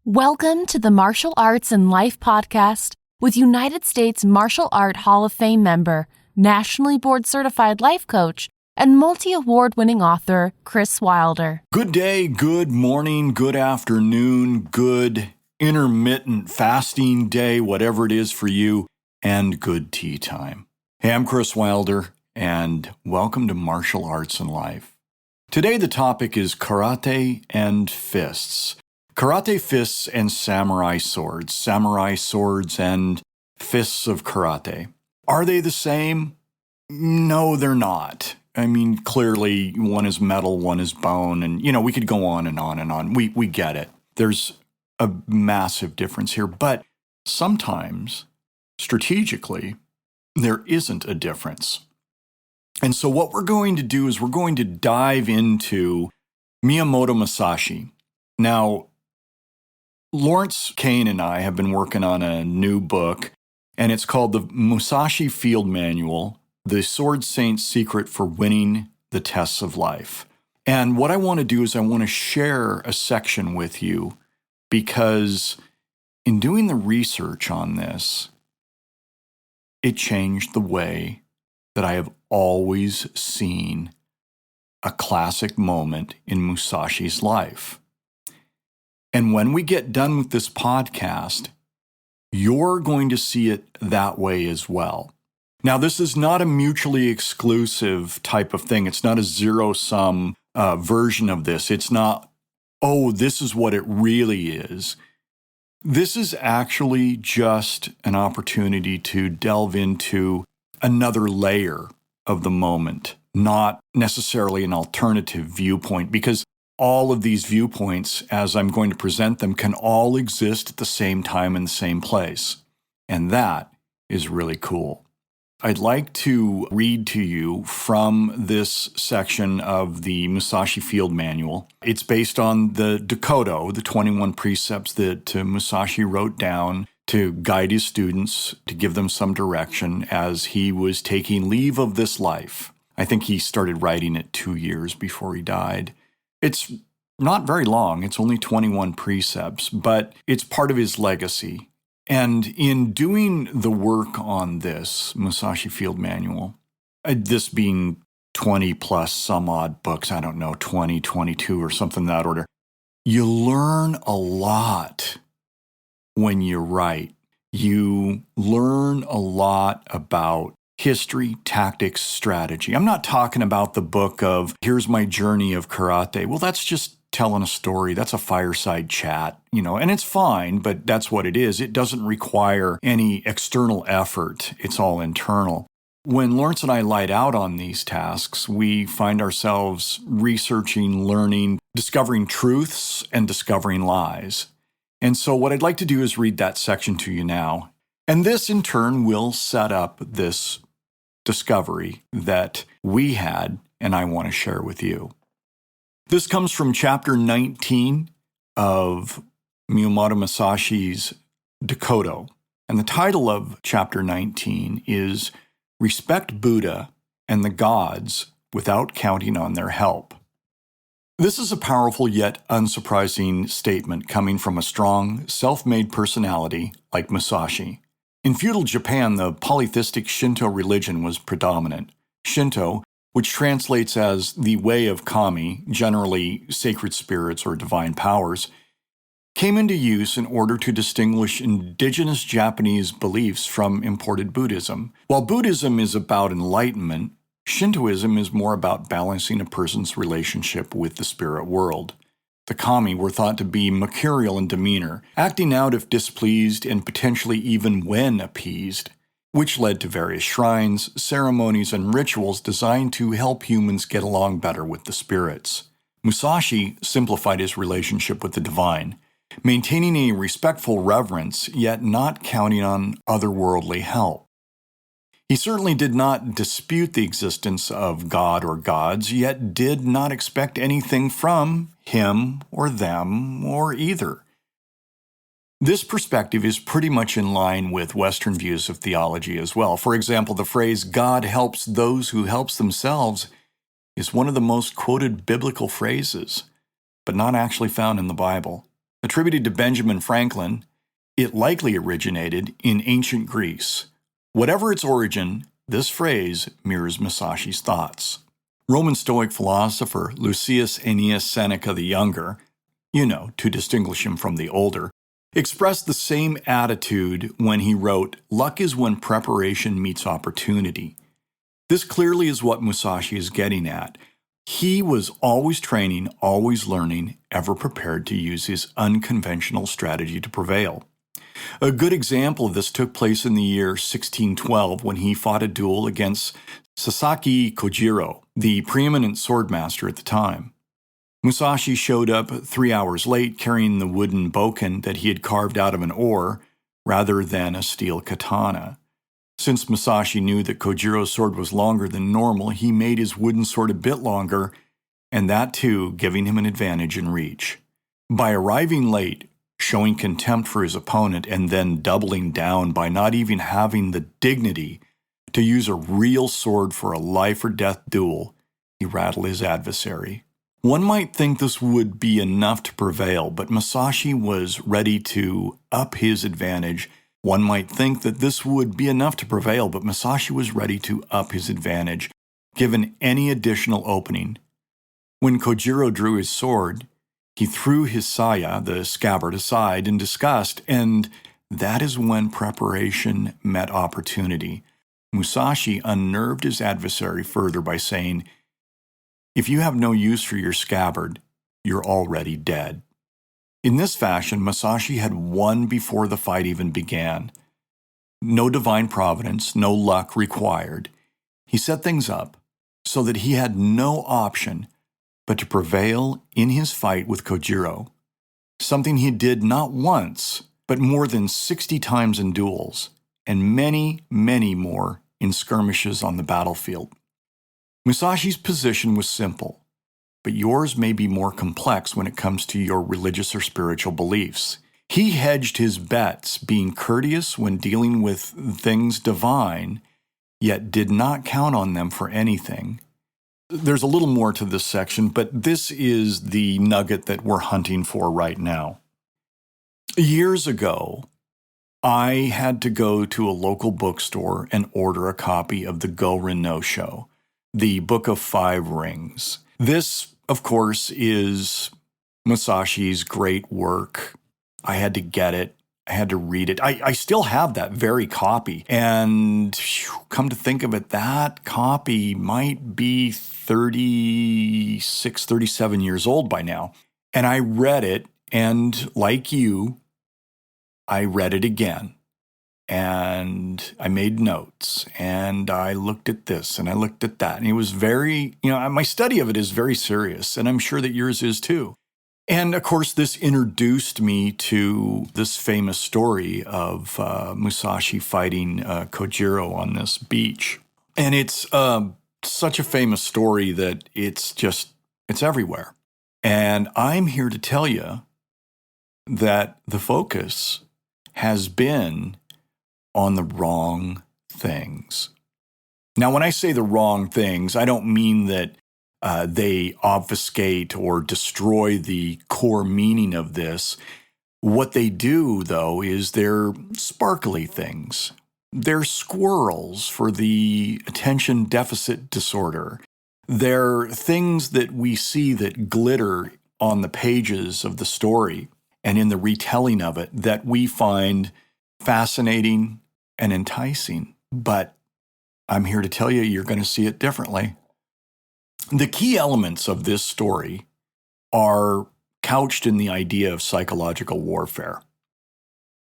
Welcome to the Martial Arts and Life podcast with United States Martial Art Hall of Fame member, nationally board-certified life coach, and multi-award-winning author, Chris Wilder. Good day, good morning, good afternoon, good intermittent fasting day, whatever it is for you, and good tea time. Hey, I'm Chris Wilder, and welcome to Martial Arts and Life. Today the topic is karate and fists. Karate fists and samurai swords and fists of karate. Are they the same? No, they're not. I mean, clearly one is metal, one is bone, and, we could go on and on and on. We get it. There's a massive difference here, but sometimes, strategically, there isn't a difference. And so what we're going to do is we're going to dive into Miyamoto Musashi. Now, Lawrence Kane and I have been working on a new book, and it's called the Musashi Field Manual, The Sword Saint's Secret for Winning the Tests of Life. And what I want to do is I want to share a section with you because in doing the research on this, it changed the way that I have always seen a classic moment in Musashi's life. And when we get done with this podcast, you're going to see it that way as well. Now, this is not a mutually exclusive type of thing. It's not a zero-sum version of this. It's not, this is what it really is. This is actually just an opportunity to delve into another layer of the moment, not necessarily an alternative viewpoint, because all of these viewpoints, as I'm going to present them, can all exist at the same time in the same place. And that is really cool. I'd like to read to you from this section of the Musashi Field Manual. It's based on the Dakoto, the 21 precepts that Musashi wrote down to guide his students, to give them some direction as he was taking leave of this life. I think he started writing it 2 years before he died. It's not very long. It's only 21 precepts, but it's part of his legacy. And in doing the work on this Musashi Field Manual, this being 20 plus some odd books, 20, 22 or something in that order, you learn a lot when you write. You learn a lot about history, tactics, strategy. I'm not talking about the book of, here's my journey of karate. Well, that's just telling a story. That's a fireside chat, and it's fine, but that's what it is. It doesn't require any external effort. It's all internal. When Lawrence and I light out on these tasks, we find ourselves researching, learning, discovering truths, and discovering lies. And so what I'd like to do is read that section to you now. And this, in turn, will set up this discovery that we had and I want to share with you. This comes from chapter 19 of Miyamoto Musashi's Dakoto. And the title of chapter 19 is Respect Buddha and the Gods Without Counting on Their Help. This is a powerful yet unsurprising statement coming from a strong, self-made personality like Musashi. In feudal Japan, the polytheistic Shinto religion was predominant. Shinto, which translates as the way of kami, generally sacred spirits or divine powers, came into use in order to distinguish indigenous Japanese beliefs from imported Buddhism. While Buddhism is about enlightenment, Shintoism is more about balancing a person's relationship with the spirit world. The kami were thought to be mercurial in demeanor, acting out if displeased and potentially even when appeased, which led to various shrines, ceremonies, and rituals designed to help humans get along better with the spirits. Musashi simplified his relationship with the divine, maintaining a respectful reverence, yet not counting on otherworldly help. He certainly did not dispute the existence of God or gods, yet did not expect anything from him or them or either. This perspective is pretty much in line with Western views of theology as well. For example, the phrase, God helps those who helps themselves, is one of the most quoted biblical phrases, but not actually found in the Bible. Attributed to Benjamin Franklin, it likely originated in ancient Greece. Whatever its origin, this phrase mirrors Musashi's thoughts. Roman Stoic philosopher Lucius Aeneas Seneca the Younger, to distinguish him from the older, expressed the same attitude when he wrote, "Luck is when preparation meets opportunity." This clearly is what Musashi is getting at. He was always training, always learning, ever prepared to use his unconventional strategy to prevail. A good example of this took place in the year 1612 when he fought a duel against Sasaki Kojiro, the preeminent swordmaster at the time. Musashi showed up 3 hours late carrying the wooden bokken that he had carved out of an oar rather than a steel katana. Since Musashi knew that Kojiro's sword was longer than normal, he made his wooden sword a bit longer, and that too giving him an advantage in reach. By arriving late, showing contempt for his opponent, and then doubling down by not even having the dignity to use a real sword for a life-or-death duel, he rattled his adversary. One might think this would be enough to prevail, but Musashi was ready to up his advantage. One might think that this would be enough to prevail, but Musashi was ready to up his advantage, given any additional opening. When Kojiro drew his sword, he threw his saya, the scabbard, aside in disgust, and that is when preparation met opportunity. Musashi unnerved his adversary further by saying, "If you have no use for your scabbard, you're already dead." In this fashion, Musashi had won before the fight even began. No divine providence, no luck required. He set things up so that he had no option but to prevail in his fight with Kojiro, something he did not once, but more than 60 times in duels, and many, many more in skirmishes on the battlefield. Musashi's position was simple, but yours may be more complex when it comes to your religious or spiritual beliefs. He hedged his bets, being courteous when dealing with things divine, yet did not count on them for anything. There's a little more to this section, but this is the nugget that we're hunting for right now. Years ago, I had to go to a local bookstore and order a copy of the Go-Rin no Sho, the Book of Five Rings. This, of course, is Musashi's great work. I had to get it. I had to read it. I still have that very copy. And come to think of it, that copy might be 36, 37 years old by now. And I read it, and like you, I read it again. And I made notes, and I looked at this, and I looked at that. And it was very, my study of it is very serious, and I'm sure that yours is too. And of course, this introduced me to this famous story of Musashi fighting Kojiro on this beach. And it's such a famous story that it's everywhere. And I'm here to tell you that the focus has been on the wrong things. Now, when I say the wrong things, I don't mean that they obfuscate or destroy the core meaning of this. What they do, though, is they're sparkly things. They're squirrels for the attention deficit disorder. They're things that we see that glitter on the pages of the story and in the retelling of it that we find fascinating and enticing. But I'm here to tell you, you're going to see it differently. The key elements of this story are couched in the idea of psychological warfare.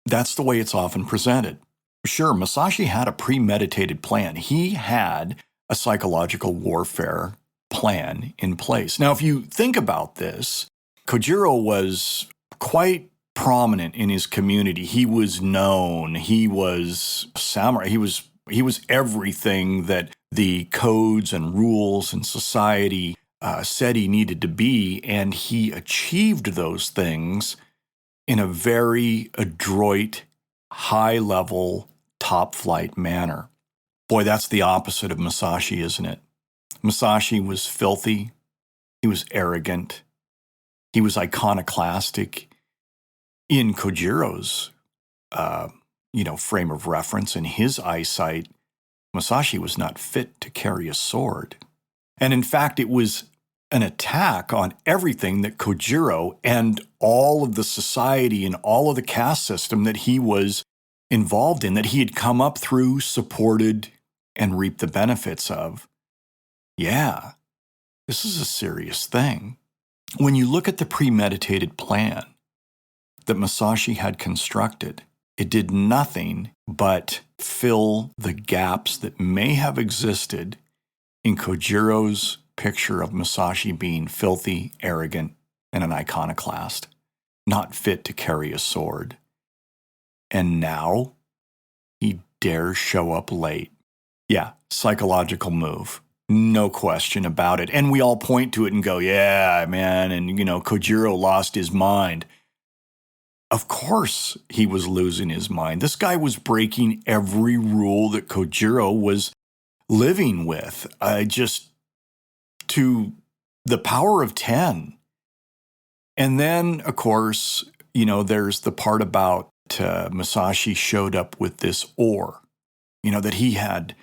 That's the way it's often presented. Sure, Musashi had a premeditated plan. He had a psychological warfare plan in place. Now, if you think about this, Kojiro was quite prominent in his community. He was known. He was samurai. He was everything that the codes and rules and society said he needed to be, and he achieved those things in a very adroit, high-level, top-flight manner. Boy, that's the opposite of Musashi, isn't it? Musashi was filthy. He was arrogant. He was iconoclastic. in Kojiro's, frame of reference and his eyesight, Musashi was not fit to carry a sword. And in fact, it was an attack on everything that Kojiro and all of the society and all of the caste system that he was involved in, that he had come up through, supported, and reaped the benefits of. Yeah, this is a serious thing. When you look at the premeditated plan that Musashi had constructed, it did nothing but fill the gaps that may have existed in Kojiro's picture of Musashi being filthy, arrogant, and an iconoclast, not fit to carry a sword. And now he dares show up late. Yeah, psychological move. No question about it. And we all point to it and go, yeah, man, and Kojiro lost his mind. Of course he was losing his mind. This guy was breaking every rule that Kojiro was living with, just to the power of 10. And then, of course, there's the part about Musashi showed up with this oar, that he had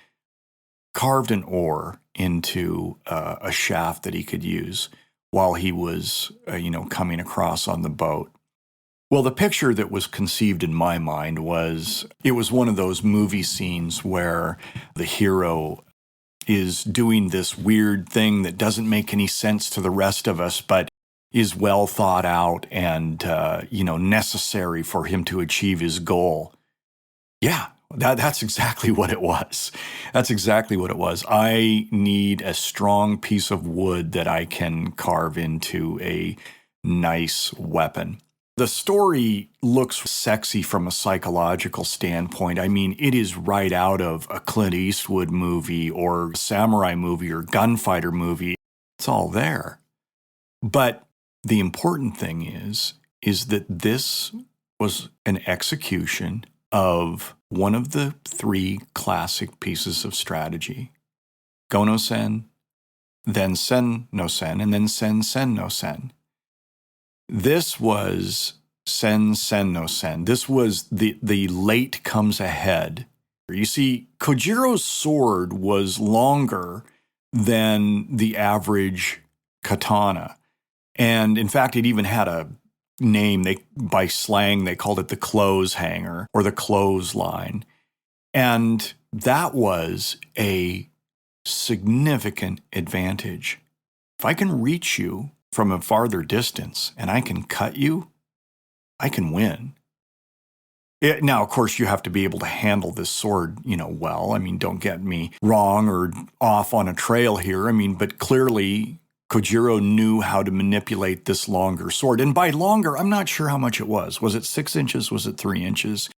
carved an oar into a shaft that he could use while he was, coming across on the boat. Well, the picture that was conceived in my mind was, it was one of those movie scenes where the hero is doing this weird thing that doesn't make any sense to the rest of us, but is well thought out and, necessary for him to achieve his goal. Yeah, that's exactly what it was. That's exactly what it was. I need a strong piece of wood that I can carve into a nice weapon. The story looks sexy from a psychological standpoint. I mean, it is right out of a Clint Eastwood movie or a samurai movie or gunfighter movie. It's all there. But the important thing is that this was an execution of one of the 3 classic pieces of strategy. Go no sen, then sen no sen, and then sen no sen. This was sen no sen. This was the late comes ahead. You see, Kojiro's sword was longer than the average katana. And in fact, it even had a name. By slang, they called it the clothes hanger or the clothesline. And that was a significant advantage. If I can reach you from a farther distance and I can cut you, I can win. Now, of course, you have to be able to handle this sword, well. I mean, don't get me wrong or off on a trail here. I mean, but clearly Kojiro knew how to manipulate this longer sword. And by longer, I'm not sure how much it was. Was it 6 inches? Was it 3 inches?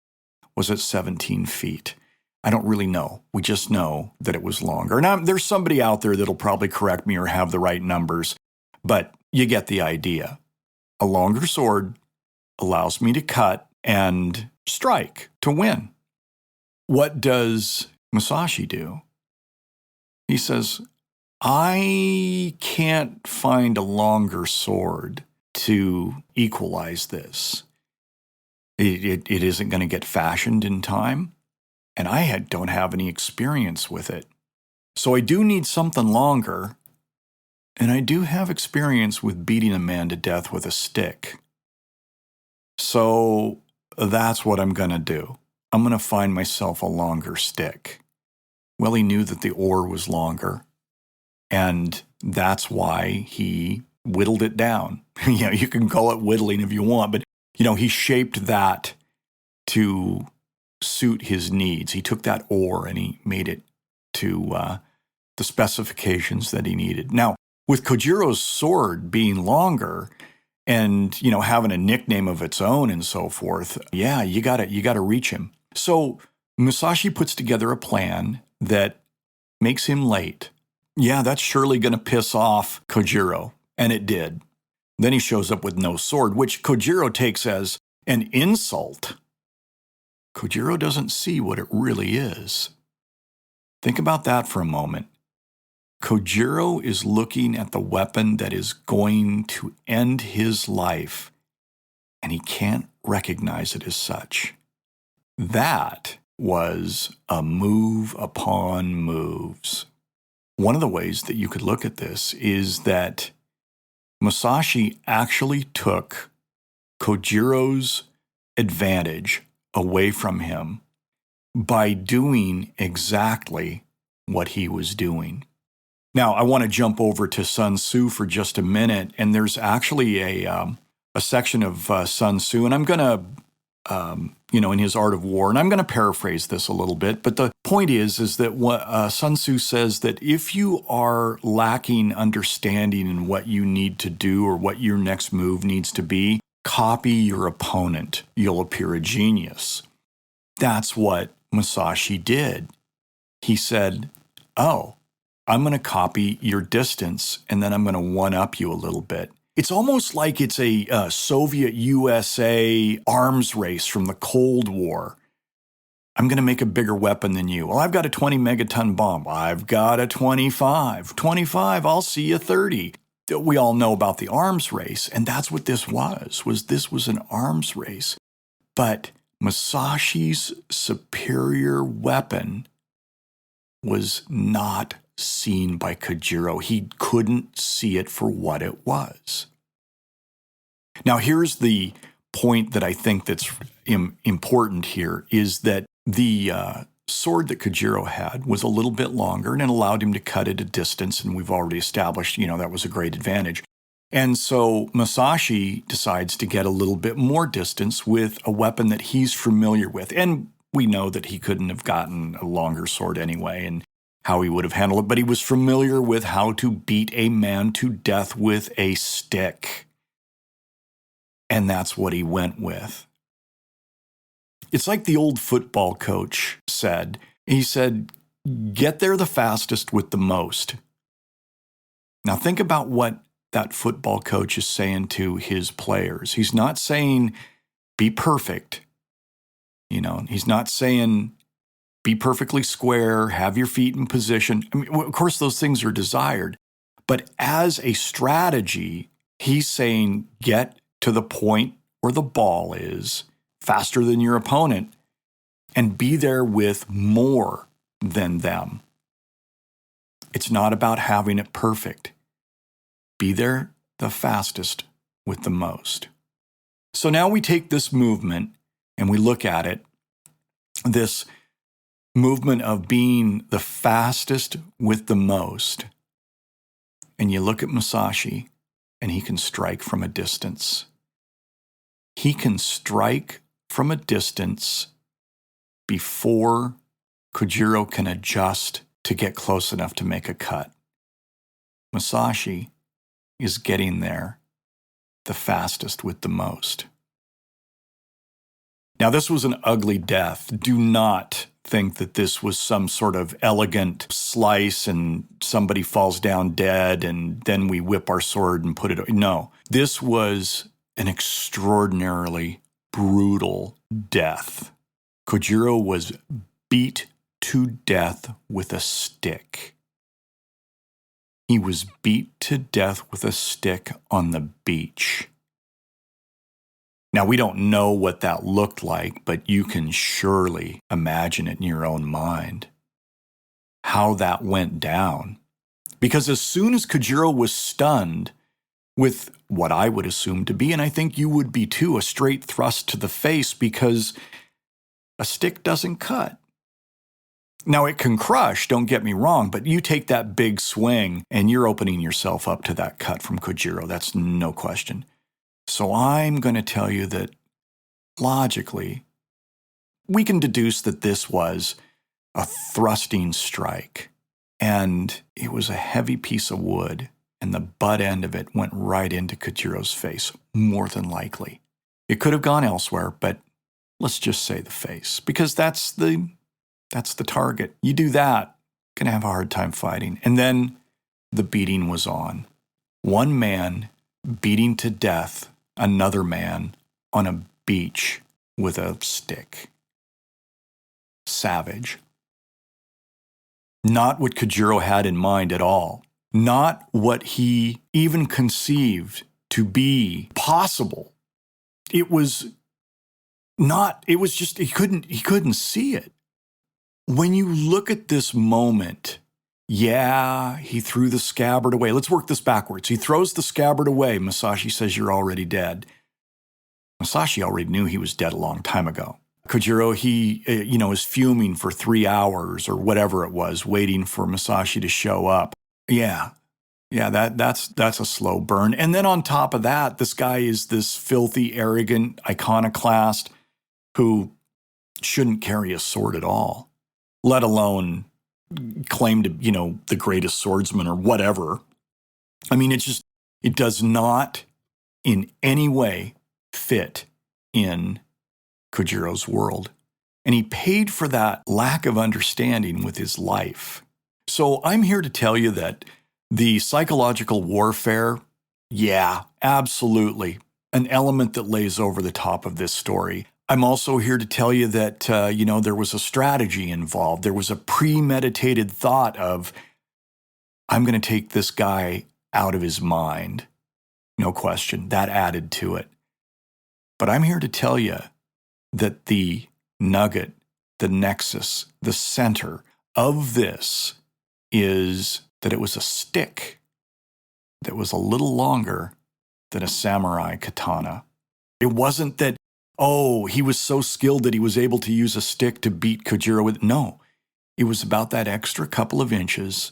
Was it 17 feet? I don't really know. We just know that it was longer. Now, there's somebody out there that'll probably correct me or have the right numbers, but you get the idea. A longer sword allows me to cut and strike to win. What does Musashi do? He says, I can't find a longer sword to equalize this. It isn't going to get fashioned in time, and I don't have any experience with it. So I do need something longer, and I do have experience with beating a man to death with a stick. So that's what I'm going to do. I'm going to find myself a longer stick. Well, he knew that the oar was longer, and that's why he whittled it down. You can call it whittling if you want, but he shaped that to suit his needs. He took that oar and he made it to the specifications that he needed. Now, with Kojiro's sword being longer and, having a nickname of its own and so forth, yeah, you gotta reach him. So Musashi puts together a plan that makes him late. Yeah, that's surely going to piss off Kojiro, and it did. Then he shows up with no sword, which Kojiro takes as an insult. Kojiro doesn't see what it really is. Think about that for a moment. Kojiro is looking at the weapon that is going to end his life, and he can't recognize it as such. That was a move upon moves. One of the ways that you could look at this is that Musashi actually took Kojiro's advantage away from him by doing exactly what he was doing. Now, I want to jump over to Sun Tzu for just a minute, and there's actually a section of Sun Tzu, and I'm going to, in his Art of War, and I'm going to paraphrase this a little bit, but the point is that what Sun Tzu says that if you are lacking understanding in what you need to do or what your next move needs to be, copy your opponent. You'll appear a genius. That's what Musashi did. He said, oh, I'm going to copy your distance, and then I'm going to one-up you a little bit. It's almost like it's a Soviet-USA arms race from the Cold War. I'm going to make a bigger weapon than you. Well, I've got a 20 megaton bomb. I've got a 25. 25, I'll see you 30. We all know about the arms race, and that's what this was this was an arms race. But Musashi's superior weapon was not seen by Kojiro. He couldn't see it for what it was. Now, here's the point that I think that's important here, is that the sword that Kojiro had was a little bit longer and it allowed him to cut at a distance, and we've already established, that was a great advantage. And so Musashi decides to get a little bit more distance with a weapon that he's familiar with. And we know that he couldn't have gotten a longer sword anyway and how he would have handled it, but he was familiar with how to beat a man to death with a stick. And that's what he went with. It's like the old football coach said. He said, get there the fastest with the most. Now think about what that football coach is saying to his players. He's not saying, be perfect. He's not saying, be perfectly square, have your feet in position. I mean, of course, those things are desired. But as a strategy, he's saying, get to the point where the ball is faster than your opponent and be there with more than them. It's not about having it perfect. Be there the fastest with the most. So now we take this movement and we look at it, this movement of being the fastest with the most. And you look at Musashi and he can strike from a distance. He can strike from a distance before Kojiro can adjust to get close enough to make a cut. Musashi is getting there the fastest with the most. Now, this was an ugly death. Do not think that this was some sort of elegant slice and somebody falls down dead and then we whip our sword and put it. No, this was an extraordinarily brutal death. Kojiro was beat to death with a stick. He was beat to death with a stick on the beach. Now, we don't know what that looked like, but you can surely imagine it in your own mind, how that went down. Because as soon as Kojiro was stunned with what I would assume to be, and I think you would be too, a straight thrust to the face, because a stick doesn't cut. Now, it can crush, don't get me wrong, but you take that big swing and you're opening yourself up to that cut from Kojiro. That's no question. So I'm going to tell you that logically, we can deduce that this was a thrusting strike, and it was a heavy piece of wood, and the butt end of it went right into Kojiro's face, more than likely. It could have gone elsewhere, but let's just say the face, because that's the target. You do that, going to have a hard time fighting. And then the beating was on. One man beating to death another man on a beach with a stick. Savage. Not what Kojiro had in mind at all. Not what he even conceived to be possible. It was it was just, he couldn't see it. When you look at this moment, yeah, he threw the scabbard away. Let's work this backwards. He throws the scabbard away. Musashi says, "You're already dead." Musashi already knew he was dead a long time ago. Kojiro, he, is fuming for 3 hours or whatever it was, waiting for Musashi to show up. Yeah, that's a slow burn. And then on top of that, this guy is this filthy, arrogant iconoclast who shouldn't carry a sword at all, let alone claim to, the greatest swordsman or whatever. I mean, it does not in any way fit in Kojiro's world. And he paid for that lack of understanding with his life. So I'm here to tell you that the psychological warfare, yeah, absolutely, an element that lays over the top of this story. I'm also here to tell you that, there was a strategy involved. There was a premeditated thought of, I'm going to take this guy out of his mind. No question. That added to it. But I'm here to tell you that the nugget, the nexus, the center of this is that it was a stick that was a little longer than a samurai katana. It wasn't that, he was so skilled that he was able to use a stick to beat Kojiro with. No, it was about that extra couple of inches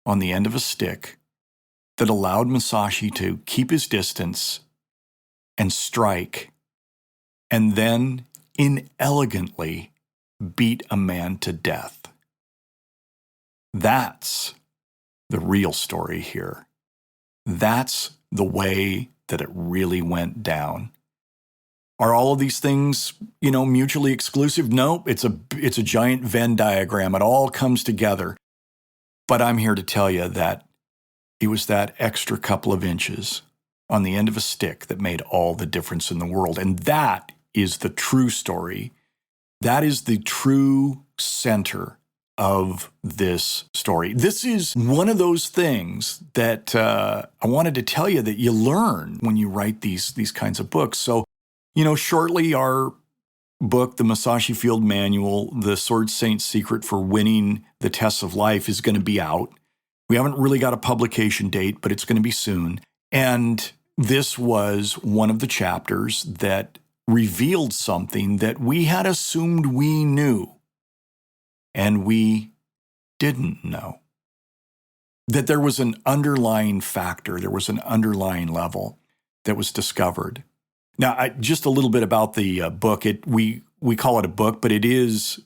on the end of a stick that allowed Musashi to keep his distance and strike, and then inelegantly beat a man to death. That's the real story here. That's the way that it really went down. Are all of these things, mutually exclusive? No, it's a giant Venn diagram. It all comes together. But I'm here to tell you that it was that extra couple of inches on the end of a stick that made all the difference in the world. And that is the true story. That is the true center of this story. This is one of those things that I wanted to tell you that you learn when you write these kinds of books. So, shortly our book, the Musashi Field Manual, The Sword Saint's Secret for Winning the Tests of Life, is going to be out. We haven't really got a publication date, but it's going to be soon. And this was one of the chapters that revealed something that we had assumed we knew, and we didn't know. That there was an underlying factor, there was an underlying level that was discovered. Now, just a little bit about the book. We call it a book, but it is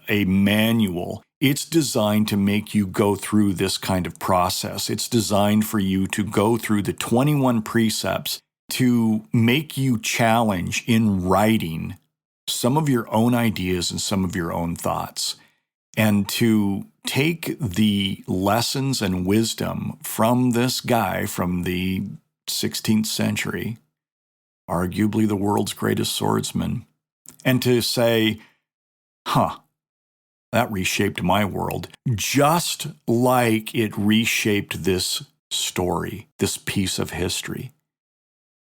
a manual. It's designed to make you go through this kind of process. It's designed for you to go through the 21 precepts to make you challenge in writing some of your own ideas and some of your own thoughts, and to take the lessons and wisdom from this guy from the 16th century, arguably the world's greatest swordsman, and to say, that reshaped my world, just like it reshaped this story, this piece of history.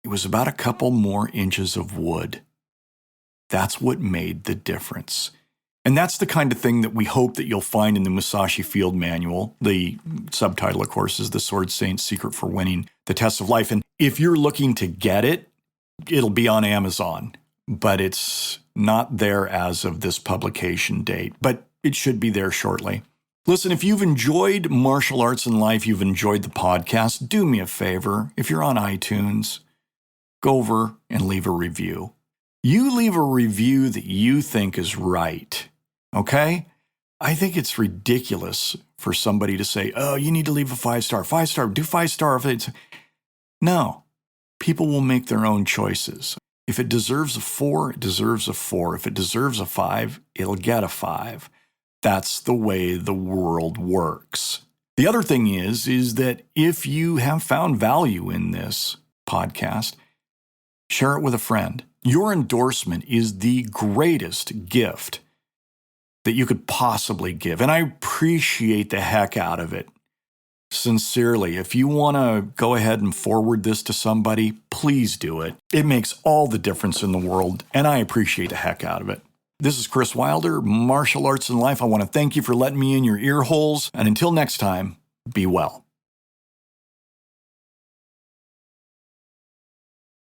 It was about a couple more inches of wood. That's what made the difference. And that's the kind of thing that we hope that you'll find in the Musashi Field Manual. The subtitle, of course, is The Sword Saint's Secret for Winning the Tests of Life. And if you're looking to get it, it'll be on Amazon, but it's not there as of this publication date, but it should be there shortly. Listen, if you've enjoyed Martial Arts and Life, you've enjoyed the podcast, do me a favor. If you're on iTunes, go over and leave a review. You leave a review that you think is right, okay? I think it's ridiculous for somebody to say, you need to leave a 5-star. 5-star, do 5-star. No, people will make their own choices. If it deserves a 4, it deserves a 4. If it deserves a 5, it'll get a 5. That's the way the world works. The other thing is that if you have found value in this podcast, share it with a friend. Your endorsement is the greatest gift that you could possibly give, and I appreciate the heck out of it. Sincerely, if you want to go ahead and forward this to somebody, please do it. It makes all the difference in the world, and I appreciate the heck out of it. This is Chris Wilder, Martial Arts and Life. I want to thank you for letting me in your ear holes, and until next time, be well.